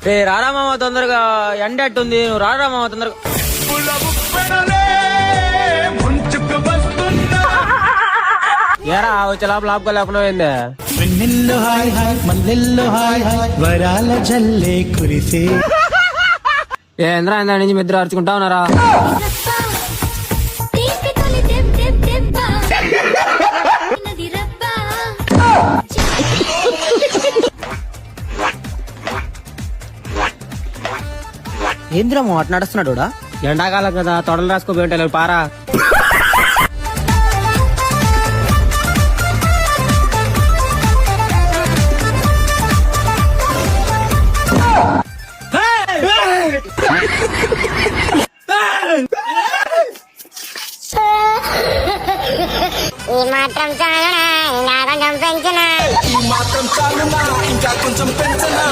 రారా మామ తొందరగా ఎండెట్టుంది, నువ్వు రారా మామ తొందరగా. ఏరా వచ్చే లోపల ఆపుకోలేకుండా పోయింది. వెన్నెల్లో హాయ్ హాయ్ మల్లెల్లో హాయ్ హాయ్ వరాల జల్లే కురిసే. ఏంద్రా ఇందా నుంచి మిద్దరు అరుచుకుంటా ఉన్నారా? ఏంద్రమో అటు నడుస్తున్నాడు. ఎండాకాలం కదా తొడలు రాసుకోపోయి ఉంటాయి పారా. ఈ మాత్రం చాలునా ఇంకా కొంచెం పెంచునా.